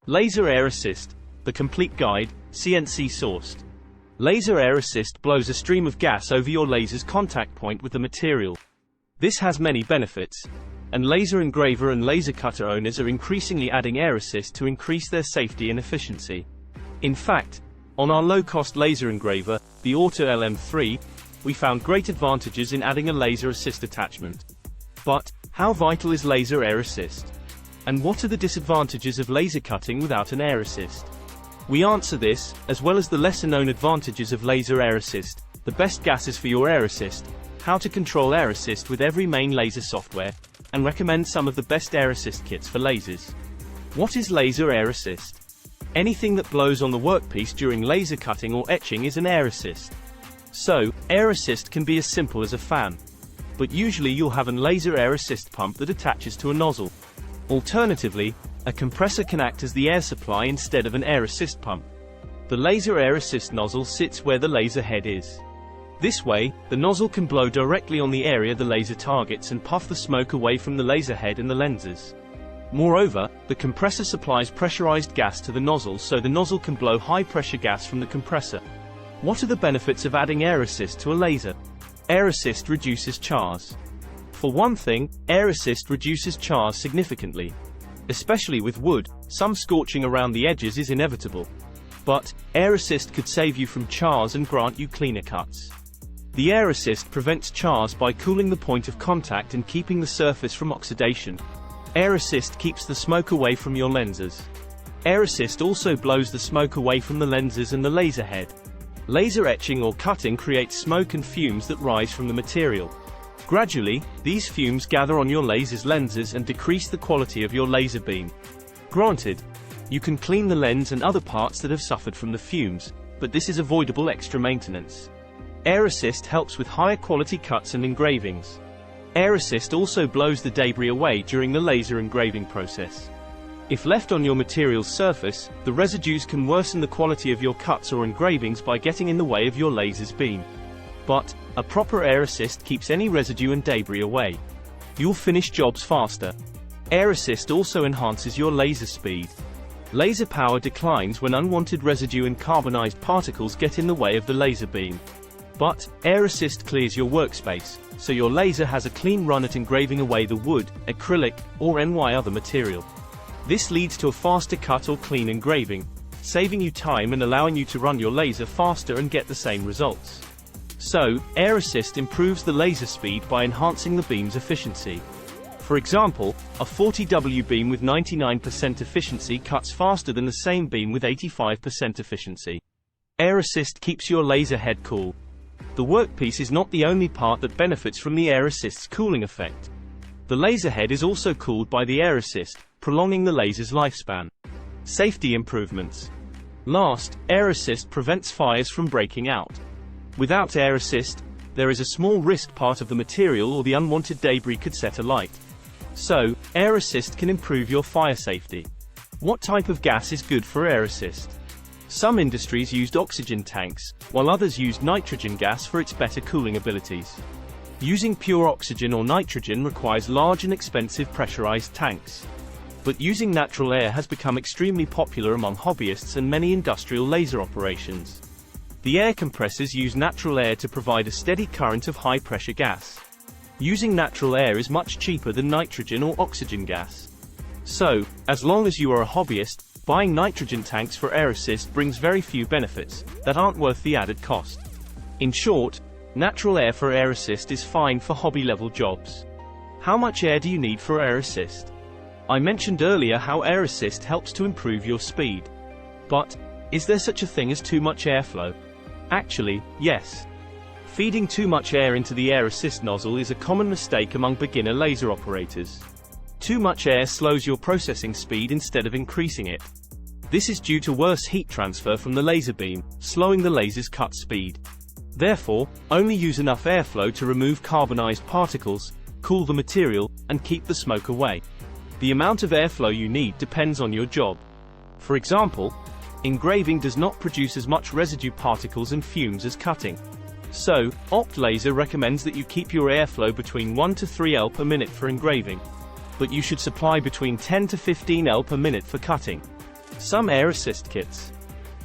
Laser Air Assist, the complete guide, CNC sourced. Laser Air Assist blows a stream of gas over your laser's contact point with the material. This has many benefits, and laser engraver and laser cutter owners are increasingly adding air assist to increase their safety and efficiency. In fact, on our low-cost laser engraver, the Auto LM3, we found great advantages in adding a laser assist attachment. But, how vital is laser air assist? And what are the disadvantages of laser cutting without an air assist? We answer this, as well as the lesser-known advantages of laser air assist, the best gases for your air assist, how to control air assist with every main laser software, and recommend some of the best air assist kits for lasers. What is laser air assist? Anything that blows on the workpiece during laser cutting or etching is an air assist. So, air assist can be as simple as a fan. But usually you'll have a laser air assist pump that attaches to a nozzle. Alternatively, a compressor can act as the air supply instead of an air assist pump. The laser air assist nozzle sits where the laser head is. This way, the nozzle can blow directly on the area the laser targets and puff the smoke away from the laser head and the lenses. Moreover, the compressor supplies pressurized gas to the nozzle so the nozzle can blow high-pressure gas from the compressor. What are the benefits of adding air assist to a laser? Air assist reduces chars. For one thing, air assist reduces chars significantly. Especially with wood, some scorching around the edges is inevitable. But, air assist could save you from chars and grant you cleaner cuts. The air assist prevents chars by cooling the point of contact and keeping the surface from oxidation. Air assist keeps the smoke away from your lenses. Air assist also blows the smoke away from the lenses and the laser head. Laser etching or cutting creates smoke and fumes that rise from the material. Gradually, these fumes gather on your laser's lenses and decrease the quality of your laser beam. Granted, you can clean the lens and other parts that have suffered from the fumes, but this is avoidable extra maintenance. Air assist helps with higher quality cuts and engravings. Air assist also blows the debris away during the laser engraving process. If left on your material's surface, the residues can worsen the quality of your cuts or engravings by getting in the way of your laser's beam. But, a proper air assist keeps any residue and debris away. You'll finish jobs faster. Air assist also enhances your laser speed. Laser power declines when unwanted residue and carbonized particles get in the way of the laser beam. But, air assist clears your workspace, so your laser has a clean run at engraving away the wood, acrylic, or any other material. This leads to a faster cut or clean engraving, saving you time and allowing you to run your laser faster and get the same results. So, air assist improves the laser speed by enhancing the beam's efficiency. For example, a 40W beam with 99% efficiency cuts faster than the same beam with 85% efficiency. Air assist keeps your laser head cool. The workpiece is not the only part that benefits from the air assist's cooling effect. The laser head is also cooled by the air assist, prolonging the laser's lifespan. Safety improvements. Last, air assist prevents fires from breaking out. Without air assist, there is a small risk part of the material or the unwanted debris could set alight. So, air assist can improve your fire safety. What type of gas is good for air assist? Some industries used oxygen tanks, while others used nitrogen gas for its better cooling abilities. Using pure oxygen or nitrogen requires large and expensive pressurized tanks. But using natural air has become extremely popular among hobbyists and many industrial laser operations. The air compressors use natural air to provide a steady current of high-pressure gas. Using natural air is much cheaper than nitrogen or oxygen gas. So, as long as you are a hobbyist, buying nitrogen tanks for air assist brings very few benefits that aren't worth the added cost. In short, natural air for air assist is fine for hobby-level jobs. How much air do you need for air assist? I mentioned earlier how air assist helps to improve your speed. But, is there such a thing as too much airflow? Actually, yes. Feeding too much air into the air assist nozzle is a common mistake among beginner laser operators. Too much air slows your processing speed instead of increasing it. This is due to worse heat transfer from the laser beam, slowing the laser's cut speed. Therefore, only use enough airflow to remove carbonized particles, cool the material, and keep the smoke away. The amount of airflow you need depends on your job. For example, engraving does not produce as much residue particles and fumes as cutting. So, Opt Laser recommends that you keep your airflow between 1 to 3 L per minute for engraving. But you should supply between 10 to 15 L per minute for cutting. Some air assist kits.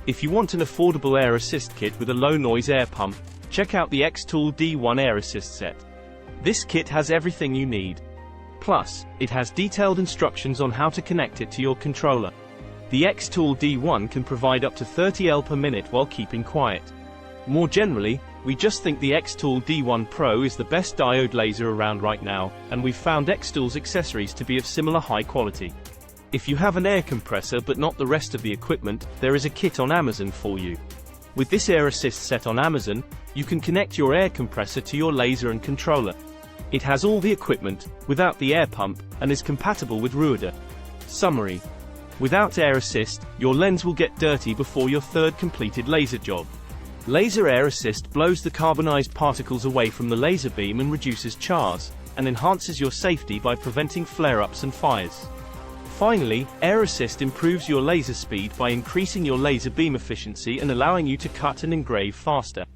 If you want an affordable air assist kit with a low noise air pump, check out the Xtool D1 Air Assist set. This kit has everything you need. Plus, it has detailed instructions on how to connect it to your controller. The Xtool D1 can provide up to 30 L per minute while keeping quiet. More generally, we just think the Xtool D1 Pro is the best diode laser around right now, and we've found Xtool's accessories to be of similar high quality. If you have an air compressor but not the rest of the equipment, there is a kit on Amazon for you. With this Air Assist set on Amazon, you can connect your air compressor to your laser and controller. It has all the equipment, without the air pump, and is compatible with Ruida. Summary. Without Air Assist, your lens will get dirty before your third completed laser job. Laser Air Assist blows the carbonized particles away from the laser beam and reduces chars, and enhances your safety by preventing flare-ups and fires. Finally, Air Assist improves your laser speed by increasing your laser beam efficiency and allowing you to cut and engrave faster.